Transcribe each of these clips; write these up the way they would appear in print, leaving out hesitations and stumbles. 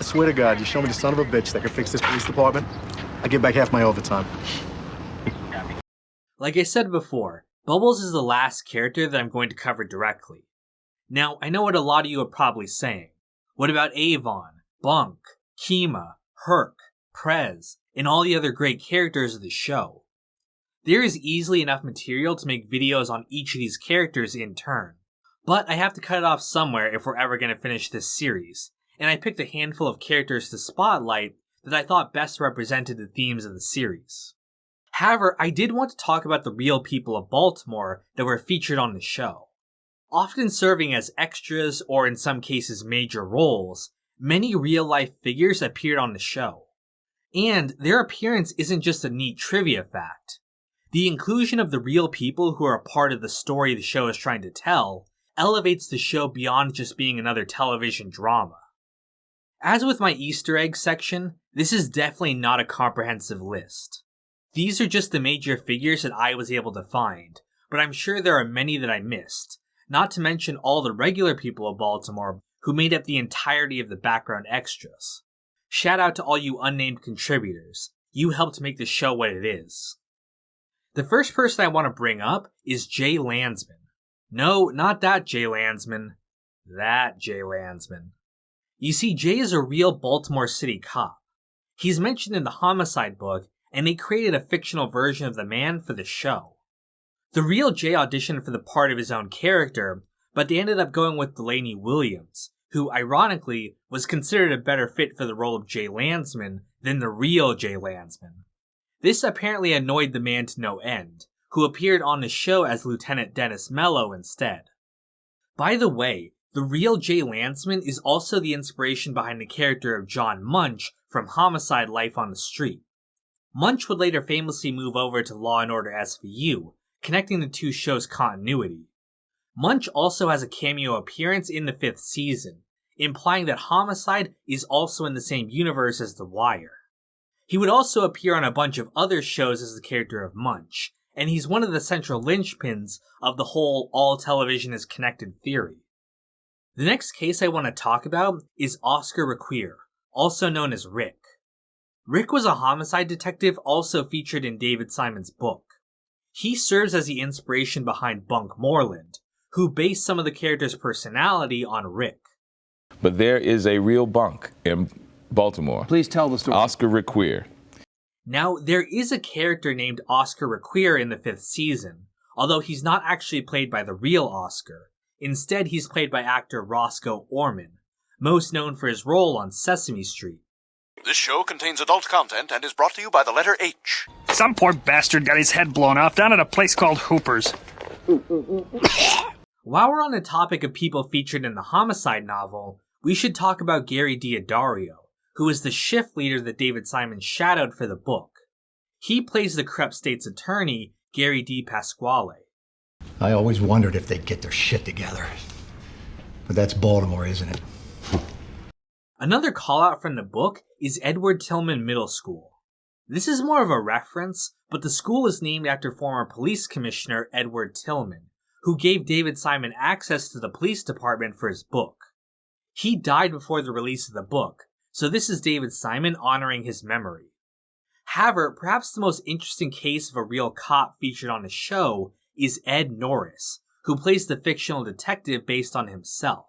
swear to God, you show me the son of a bitch that can fix this police department, I give back half my overtime. Like I said before, Bubbles is the last character that I'm going to cover directly. Now, I know what a lot of you are probably saying. What about Avon, Bunk, Kima, Herc, Prez, and all the other great characters of the show? There is easily enough material to make videos on each of these characters in turn. But I have to cut it off somewhere if we're ever going to finish this series, and I picked a handful of characters to spotlight that I thought best represented the themes of the series. However, I did want to talk about the real people of Baltimore that were featured on the show. Often serving as extras or in some cases major roles, many real-life figures appeared on the show. And their appearance isn't just a neat trivia fact. The inclusion of the real people who are a part of the story the show is trying to tell elevates the show beyond just being another television drama. As with my Easter egg section, this is definitely not a comprehensive list. These are just the major figures that I was able to find, but I'm sure there are many that I missed, not to mention all the regular people of Baltimore who made up the entirety of the background extras. Shout out to all you unnamed contributors. You helped make the show what it is. The first person I want to bring up is Jay Landsman. No, not that Jay Landsman. That Jay Landsman. You see, Jay is a real Baltimore City cop. He's mentioned in the Homicide book, and they created a fictional version of the man for the show. The real Jay auditioned for the part of his own character, but they ended up going with Delaney Williams, who, ironically, was considered a better fit for the role of Jay Landsman than the real Jay Landsman. This apparently annoyed the man to no end, who appeared on the show as Lieutenant Dennis Mello instead. By the way, the real Jay Landsman is also the inspiration behind the character of John Munch from Homicide: Life on the Street. Munch would later famously move over to Law & Order SVU, connecting the two shows' continuity. Munch also has a cameo appearance in the 5th season, implying that Homicide is also in the same universe as The Wire. He would also appear on a bunch of other shows as the character of Munch, and he's one of the central linchpins of the whole all television is connected theory. The next case I want to talk about is Oscar Requer, also known as Rick. Rick was a homicide detective also featured in David Simon's book. He serves as the inspiration behind Bunk Moreland, who based some of the character's personality on Rick. But there is a real Bunk in Baltimore. Please tell the story. Oscar Requer. Now, there is a character named Oscar Requer in the 5th season, although he's not actually played by the real Oscar. Instead, he's played by actor Roscoe Orman, most known for his role on Sesame Street. This show contains adult content and is brought to you by the letter H. Some poor bastard got his head blown off down at a place called Hooper's. While we're on the topic of people featured in the Homicide novel, we should talk about Gary Diodario, who is the shift leader that David Simon shadowed for the book. He plays the corrupt state's attorney, Gary D. Pasquale. I always wondered if they'd get their shit together. But that's Baltimore, isn't it? Another callout from the book is Edward Tillman Middle School. This is more of a reference, but the school is named after former police commissioner Edward Tillman, who gave David Simon access to the police department for his book. He died before the release of the book, so this is David Simon honoring his memory. However, perhaps the most interesting case of a real cop featured on the show is Ed Norris, who plays the fictional detective based on himself.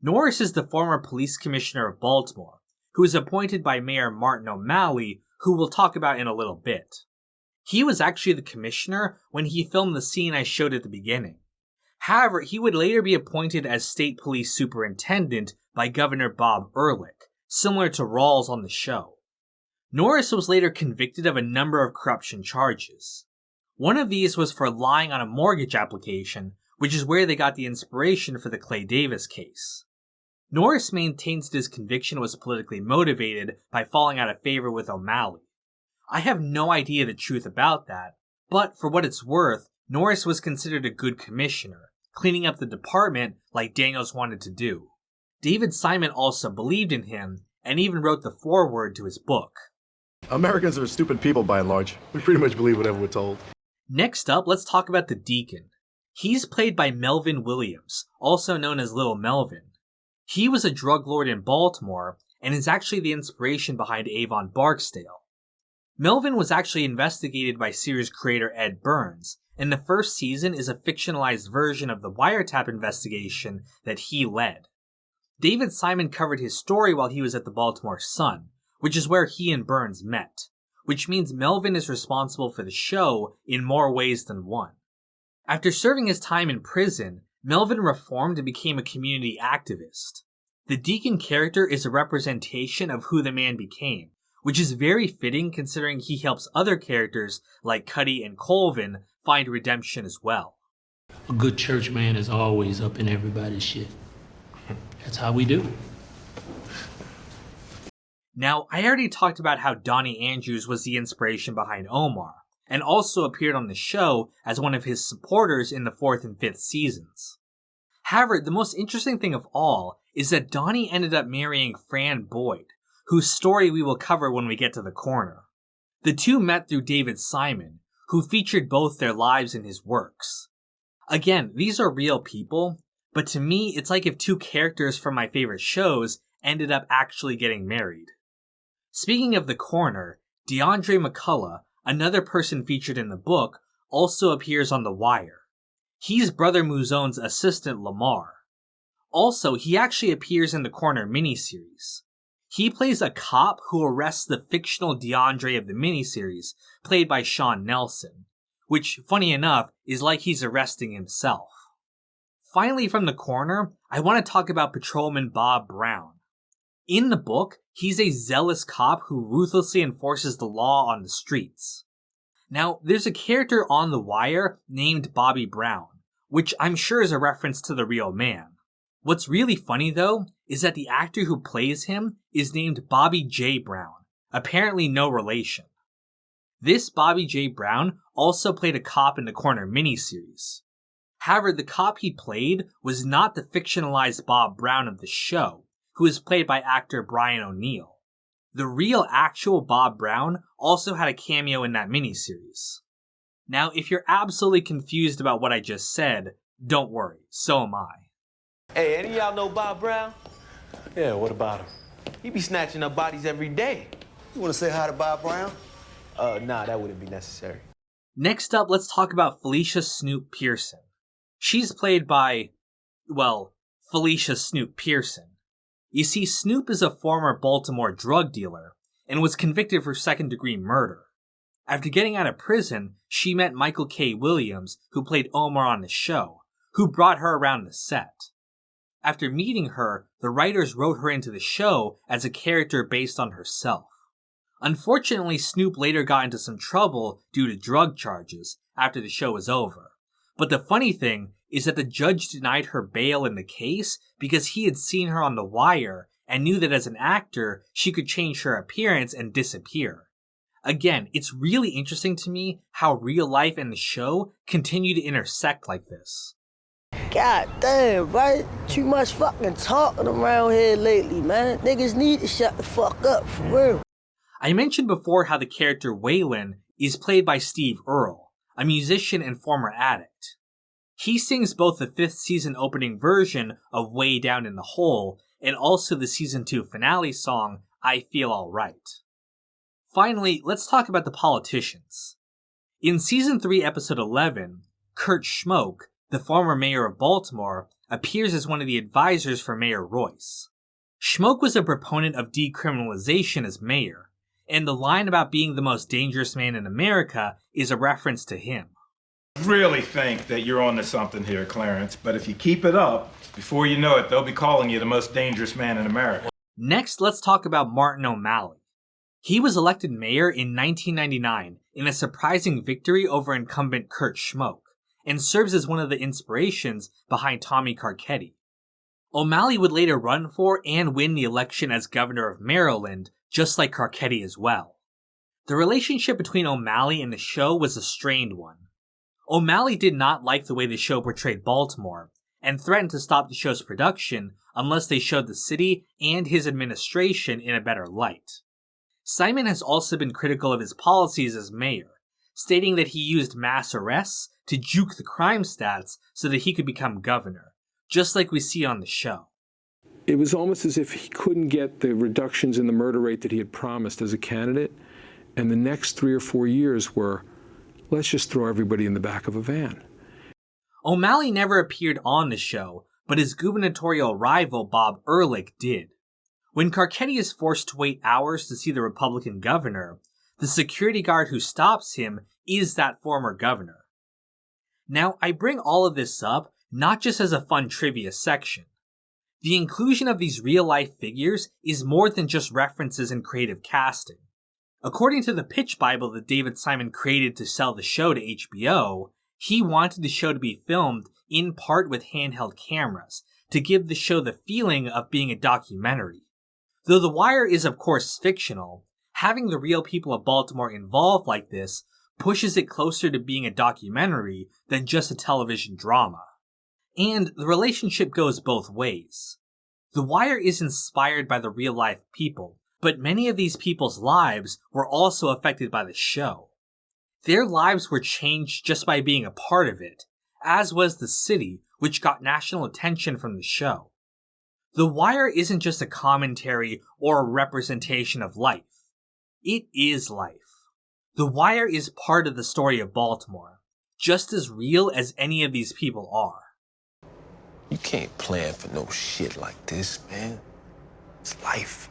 Norris is the former police commissioner of Baltimore, who was appointed by Mayor Martin O'Malley, who we'll talk about in a little bit. He was actually the commissioner when he filmed the scene I showed at the beginning. However, he would later be appointed as state police superintendent by Governor Bob Ehrlich, similar to Rawls on the show. Norris was later convicted of a number of corruption charges. One of these was for lying on a mortgage application, which is where they got the inspiration for the Clay Davis case. Norris maintains that his conviction was politically motivated by falling out of favor with O'Malley. I have no idea the truth about that, but for what it's worth, Norris was considered a good commissioner, cleaning up the department like Daniels wanted to do. David Simon also believed in him, and even wrote the foreword to his book. Americans are stupid people by and large. We pretty much believe whatever we're told. Next up, let's talk about the Deacon. He's played by Melvin Williams, also known as Little Melvin. He was a drug lord in Baltimore, and is actually the inspiration behind Avon Barksdale. Melvin was actually investigated by series creator Ed Burns, and the first season is a fictionalized version of the wiretap investigation that he led. David Simon covered his story while he was at the Baltimore Sun, which is where he and Burns met, which means Melvin is responsible for the show in more ways than one. After serving his time in prison, Melvin reformed and became a community activist. The Deacon character is a representation of who the man became, which is very fitting considering he helps other characters like Cuddy and Colvin find redemption as well. A good church man is always up in everybody's shit. That's how we do. Now, I already talked about how Donnie Andrews was the inspiration behind Omar, and also appeared on the show as one of his supporters in the 4th and 5th seasons. However, the most interesting thing of all is that Donnie ended up marrying Fran Boyd, whose story we will cover when we get to the corner. The two met through David Simon, who featured both their lives in his works. Again, these are real people, but to me, it's like if two characters from my favorite shows ended up actually getting married. Speaking of the corner, DeAndre McCullough, another person featured in the book, also appears on The Wire. He's Brother Muzone's assistant Lamar. Also, he actually appears in the Corner miniseries. He plays a cop who arrests the fictional DeAndre of the miniseries, played by Sean Nelson, which, funny enough, is like he's arresting himself. Finally, from the corner, I want to talk about Patrolman Bob Brown. In the book, he's a zealous cop who ruthlessly enforces the law on the streets. Now, there's a character on The Wire named Bobby Brown, which I'm sure is a reference to the real man. What's really funny though, is that the actor who plays him is named Bobby J. Brown, apparently no relation. This Bobby J. Brown also played a cop in the Corner miniseries. However, the cop he played was not the fictionalized Bob Brown of the show, who is played by actor Brian O'Neill. The real actual Bob Brown also had a cameo in that miniseries. Now, if you're absolutely confused about what I just said, don't worry, so am I. Hey, any of y'all know Bob Brown? Yeah, what about him? He be snatching up bodies every day. You want to say hi to Bob Brown? Nah, that wouldn't be necessary. Next up, let's talk about Felicia Snoop Pearson. She's played by, well, Felicia Snoop Pearson. You see, Snoop is a former Baltimore drug dealer and was convicted for second-degree murder. After getting out of prison, she met Michael K. Williams, who played Omar on the show, who brought her around the set. After meeting her, the writers wrote her into the show as a character based on herself. Unfortunately, Snoop later got into some trouble due to drug charges after the show was over. But the funny thing is that the judge denied her bail in the case because he had seen her on The Wire and knew that as an actor, she could change her appearance and disappear. Again, it's really interesting to me how real life and the show continue to intersect like this. God damn, right? Too much fucking talking around here lately, man. Niggas need to shut the fuck up, for real. I mentioned before how the character Waylon is played by Steve Earle, a musician and former addict. He sings both the 5th season opening version of Way Down in the Hole and also the season 2 finale song, I Feel Alright. Finally, let's talk about the politicians. In season 3 episode 11, Kurt Schmoke, the former mayor of Baltimore, appears as one of the advisors for Mayor Royce. Schmoke was a proponent of decriminalization as mayor, and the line about being the most dangerous man in America is a reference to him. I really think that you're onto something here, Clarence, but if you keep it up, before you know it, they'll be calling you the most dangerous man in America. Next, let's talk about Martin O'Malley. He was elected mayor in 1999 in a surprising victory over incumbent Kurt Schmoke, and serves as one of the inspirations behind Tommy Carcetti. O'Malley would later run for and win the election as governor of Maryland, just like Carcetti as well. The relationship between O'Malley and the show was a strained one. O'Malley did not like the way the show portrayed Baltimore, and threatened to stop the show's production unless they showed the city and his administration in a better light. Simon has also been critical of his policies as mayor, stating that he used mass arrests to juke the crime stats so that he could become governor, just like we see on the show. it was almost as if he couldn't get the reductions in the murder rate that he had promised as a candidate. And the next 3 or 4 years were, let's just throw everybody in the back of a van. O'Malley never appeared on the show, but his gubernatorial rival Bob Ehrlich did. When Carcetti is forced to wait hours to see the Republican governor, the security guard who stops him is that former governor. Now, I bring all of this up not just as a fun trivia section. The inclusion of these real-life figures is more than just references and creative casting. According to the pitch Bible that David Simon created to sell the show to HBO, he wanted the show to be filmed in part with handheld cameras to give the show the feeling of being a documentary. Though The Wire is of course fictional, having the real people of Baltimore involved like this pushes it closer to being a documentary than just a television drama. And the relationship goes both ways. The Wire is inspired by the real-life people, but many of these people's lives were also affected by the show. Their lives were changed just by being a part of it, as was the city, which got national attention from the show. The Wire isn't just a commentary or a representation of life. It is life. The Wire is part of the story of Baltimore, just as real as any of these people are. You can't plan for no shit like this, man. It's life.